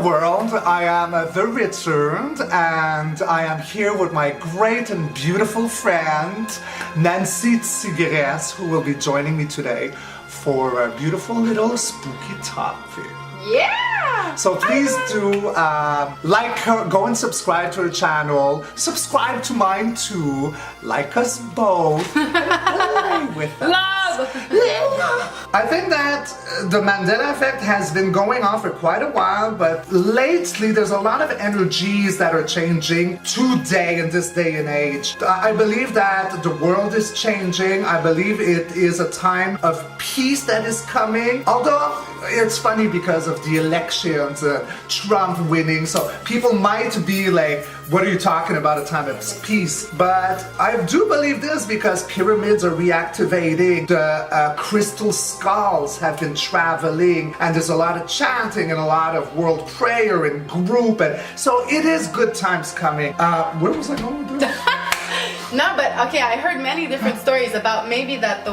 world. I am the Richard, and I am here with my great and beautiful friend, Nancy Tigress, who will be joining me today for a beautiful little spooky topic. Yeah! So please do like her, go and subscribe to her channel, subscribe to mine too, like us both, play with us. Love! I think that the Mandela effect has been going on for quite a while, but lately there's a lot of energies that are changing today in this day and age. I believe that the world is changing. I believe it is a time of peace that is coming. Although it's funny because of the elections, Trump winning, so people might be like, what are you talking about, a time of peace? But I do believe this because pyramids are reactivating, the crystal skulls have been traveling, and there's a lot of chanting and a lot of world prayer and group, and so it is good times coming. Where was I going with this? No, but okay, I heard many different stories about maybe that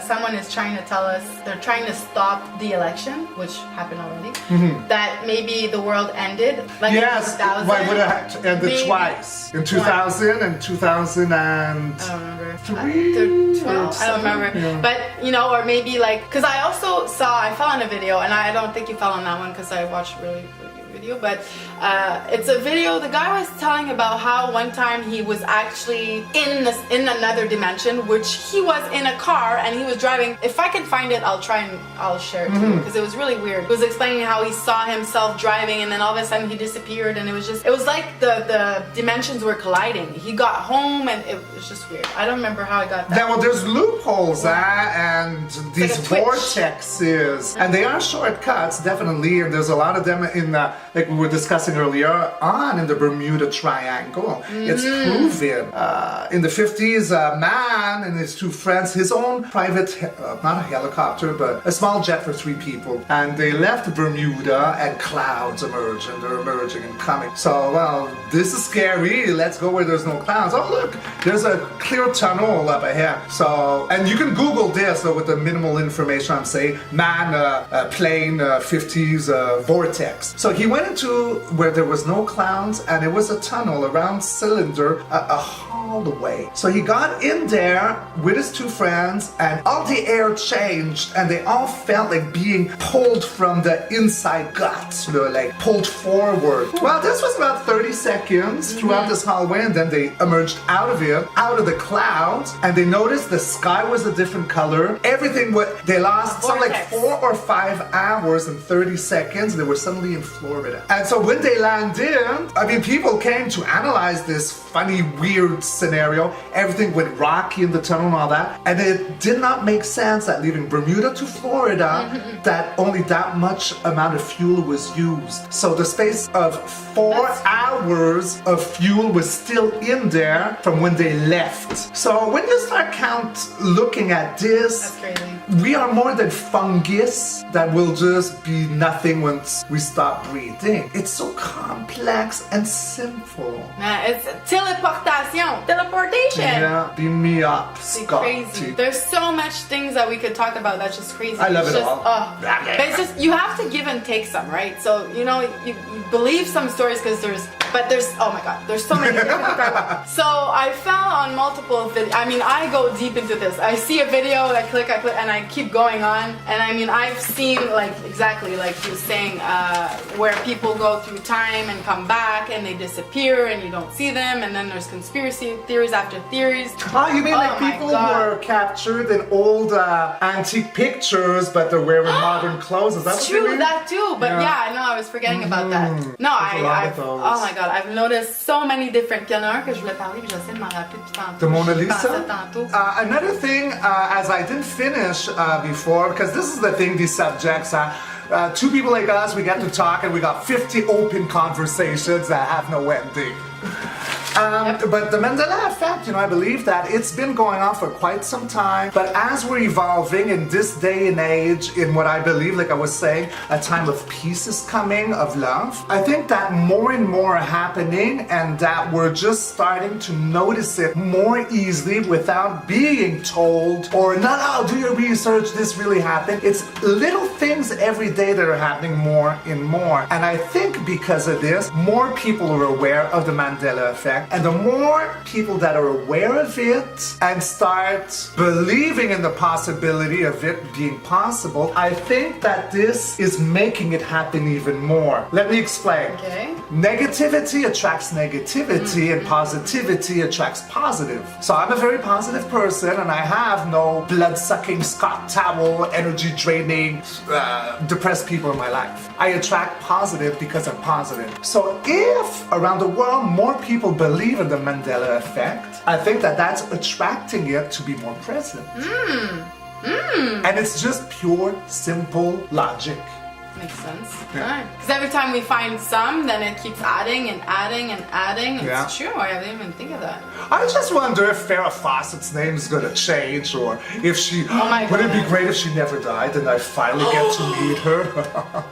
someone is trying to tell us they're trying to stop the election, which happened already. Mm-hmm. That maybe the world ended, like yes, in 2000. Why would it ended maybe twice? In 2000 and 2000 and... I don't remember. 12? I don't remember. Yeah. But, you know, or maybe like, because I also I fell on a video, and I don't think you fell on that one because I watched really video, but it's a video. The guy was telling about how one time he was actually in another dimension, which he was in a car and he was driving. If I can find it, I'll share it to you because it was really weird. He was explaining how he saw himself driving and then all of a sudden he disappeared, and it was like the dimensions were colliding. He got home and it was just weird. I don't remember how I got that. Yeah, well, there's loopholes and these like vortexes, and they are shortcuts, definitely, and there's a lot of them in the, like we were discussing earlier on, in the Bermuda Triangle. It's proven. In the 50s, a man and his two friends, his own private, not a helicopter, but a small jet for 3 people, and they left Bermuda and clouds emerged, and they're emerging and coming. So, well, this is scary. Let's go where there's no clouds. Oh, look, there's a clear tunnel up ahead. So, and you can Google this with the minimal information I'm saying. Man, plane, 50s vortex. So he went into where there was no clouds, and it was a tunnel, a round cylinder, a hallway. So he got in there with his 2 friends, and all the air changed, and they all felt like being pulled from the inside gut, like pulled forward. Well, this was about 30 seconds throughout this hallway, and then they emerged out of it, out of the clouds, and they noticed the sky was a different color. Everything they lost something like 4 or 5 hours and 30 seconds. They were suddenly in Florida. And so when they landed, I mean, people came to analyze this funny, weird scenario. Everything went rocky in the tunnel and all that. And it did not make sense that leaving Bermuda to Florida, that only that much amount of fuel was used. So the space of 4 hours of fuel was still in there from when they left. So when you start looking at this, that's crazy. We are more than fungus that will just be nothing once we stop breathing. It's so complex and simple. It's teleportation. Yeah, beam me up, It's Scotty. crazy. There's so much things that we could talk about that's just crazy. I love it's it just, all. But it's just, you have to give and take some, right? So, you know, you believe some stories because there's, oh my God, there's so many different to talk about. So I fell on multiple videos. I mean, I go deep into this. I see a video, I click, and I keep going on. And I mean, I've seen like exactly like he was saying, where people go through time and come back and they disappear and you don't see them, and then there's conspiracy theories after theories. Oh, you mean like people who are captured in old antique pictures, but they're wearing modern clothes? Is that what you mean? True, that too. But yeah, no, I was forgetting about that. No, oh my God, I've noticed so many different. Il y en a un que je voulais parler, puis j'essaie de m'en rappeler depuis tantôt. The Mona Lisa? Tantôt. Another thing, as I didn't finish before, because this is the thing, these subjects, 2 people like us, we get to talk and we got 50 open conversations that have no ending. But the Mandela effect, I believe that it's been going on for quite some time. But as we're evolving in this day and age, in what I believe, like I was saying, a time of peace is coming, of love, I think that more and more are happening, and that we're just starting to notice it more easily without being told or, no, do your research, this really happened. It's little things every day that are happening more and more. And I think because of this, more people are aware of the Mandela effect. And the more people that are aware of it and start believing in the possibility of it being possible, I think that this is making it happen even more. Let me explain. Okay. Negativity attracts negativity, and positivity attracts positive. So I'm a very positive person, and I have no blood-sucking, Scott towel, energy-draining, depressed people in my life. I attract positive because I'm positive. So if around the world more people believe in the Mandela effect, I think that that's attracting it to be more present. And it's just pure, simple logic. Makes sense. Because every time we find some, then it keeps adding and adding and adding. It's true. I didn't even think of that. I just wonder if Farrah Fawcett's name is going to change, or if she... would it be great if she never died and I finally get to meet her?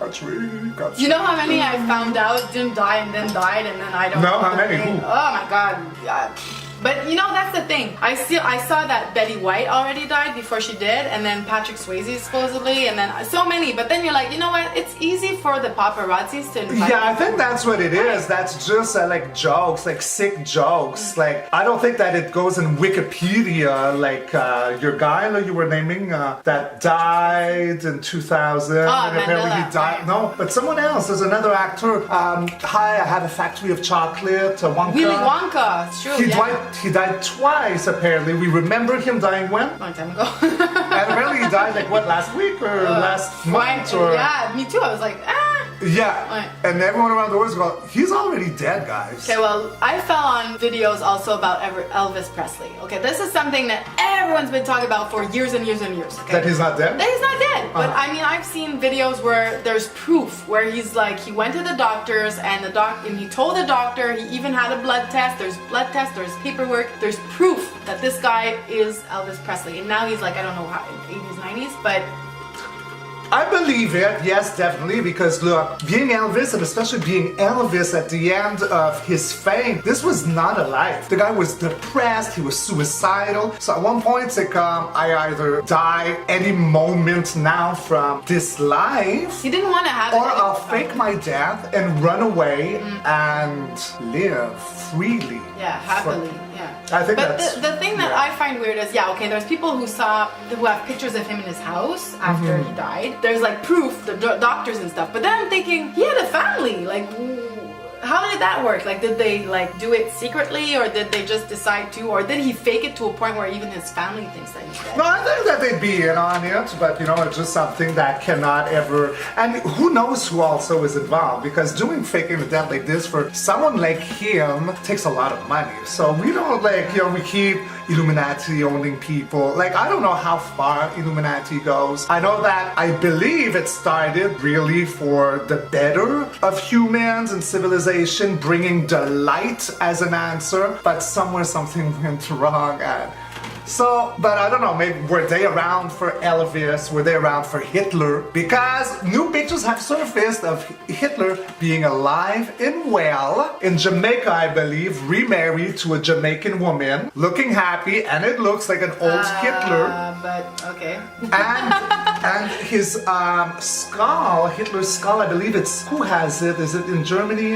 That's really got You know how many I found out didn't die and then died, and then I don't know. No, how many? Who? Oh my god. But that's the thing. I saw that Betty White already died before she did, and then Patrick Swayze supposedly, and then so many. But then you're like, you know what? It's easy for the paparazzis to invite Yeah, I think that's what it is. That's just like jokes, like sick jokes. Like, I don't think that it goes in Wikipedia, like your guy that you were naming that died in 2000. And apparently he died. Right. No, but someone else. There's another actor. Hi, I have a factory of chocolate. Wonka. Willy Wonka. It's true. He died twice, apparently. We remember him dying when? Long time ago. And apparently he died like what, last week or last month? Or... Yeah, me too. I was like, Yeah, Right. and everyone around the world is going, he's already dead, guys. Okay, well, I fell on videos also about Elvis Presley. Okay, this is something that everyone's been talking about for years and years and years. Okay? That he's not dead? That he's not dead. But I mean, I've seen videos where there's proof, where he's like, he went to the doctors and and he told the doctor, he even had a blood test, there's there's paperwork, there's proof that this guy is Elvis Presley. And now he's like, I don't know how, in 80s, 90s, but... I believe it, yes, definitely, because look, being Elvis, and especially being Elvis at the end of his fame, this was not a life. The guy was depressed, he was suicidal. So at one point it's like, I either die any moment now from this life, he didn't want to have it. or I'll fake my death and run away and live freely. Yeah, happily. Yeah. I think but that's... the thing that I find weird is, okay, there's people who have pictures of him in his house after he died. There's like proof, the doctors and stuff. But then I'm thinking, he had a family. Like, how did that work? Like, did they like do it secretly, or did they just decide to, or did he fake it to a point where even his family thinks that he's dead? No, I think that they'd be in on it, but it's just something that cannot ever, and who knows who also is involved, because doing faking the death like this for someone like him takes a lot of money. So we don't we keep Illuminati owning people. Like, I don't know how far Illuminati goes. I know that I believe it started really for the better of humans and civilization, bringing the light as an answer, but somewhere something went wrong. But I don't know, maybe were they around for Elvis? Were they around for Hitler? Because new pictures have surfaced of Hitler being alive and well in Jamaica, I believe, remarried to a Jamaican woman, looking happy, and it looks like an old Hitler. But okay. And his skull, Hitler's skull, I believe who has it? Is it in Germany?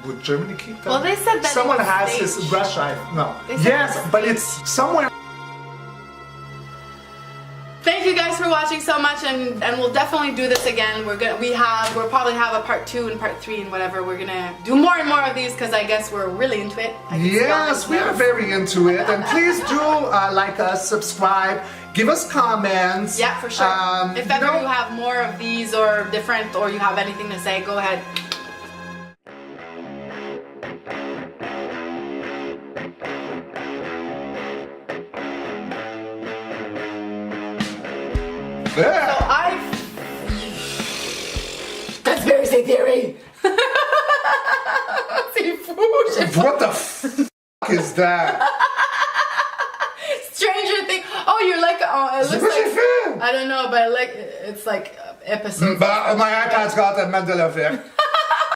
Would Germany keep that? Well, they said that someone it was has staged. his Russia. No. Yes, but it's somewhere. Thank you guys for watching so much, and we'll definitely do this again. We'll probably have a part 2 and part 3 and whatever. We're gonna do more and more of these because I guess we're really into it. Yes, we are very into it, and please do like us, subscribe, give us comments. Yeah, for sure. If ever you have more of these or different, or you have anything to say, go ahead. Yeah. Conspiracy theory! What the is that? Stranger Things. Oh, you're like, it C'est looks quoi j'ai like, fait? I don't know, but like, it's like episodes. Bah, my iPad's got a Mandela effect.